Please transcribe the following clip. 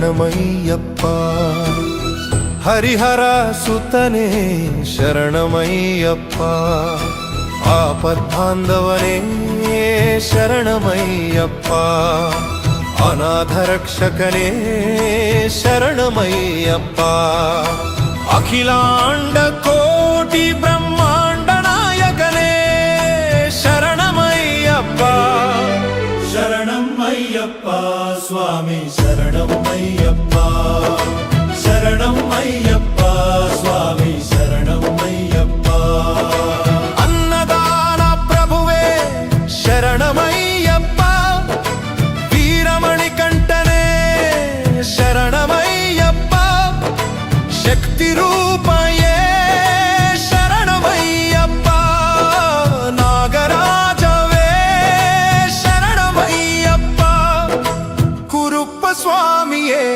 ಶರಣಮಯ್ಯಪ್ಪ ಹರಿಹರ ಸುತನೇ ಶರಣಮಯ್ಯಪ್ಪ ಆಪದ್ಬಾಂಧವನೇ ಶರಣಮಯ್ಯಪ್ಪ ಅನಾಥ ರಕ್ಷಕನೇ ಶರಣಮಯ್ಯಪ್ಪ ಅಖಿಲಾಂಡ ಕೋಟಿ ಬ್ರಹ್ಮಾಂಡ ನಾಯಕನೇ ಶರಣಮಯ್ಯಪ್ಪ ಶರಣಮಯ್ಯಪ್ಪ ಸ್ವಾಮಿ ಶರಣಮಯ್ಯಪ್ಪ ಶರಣಮಯ್ಯಪ್ಪ ಸ್ವಾಮಿ ಶರಣಮಯ್ಯಪ್ಪ ಅನ್ನದಾನ ಪ್ರಭುವೇ ಶರಣಮಯ್ಯಪ್ಪ ವೀರಮಣಿಕಂಠನೇ ಶರಣಮಯ್ಯಪ್ಪ ಶಕ್ತಿ ರೂಪ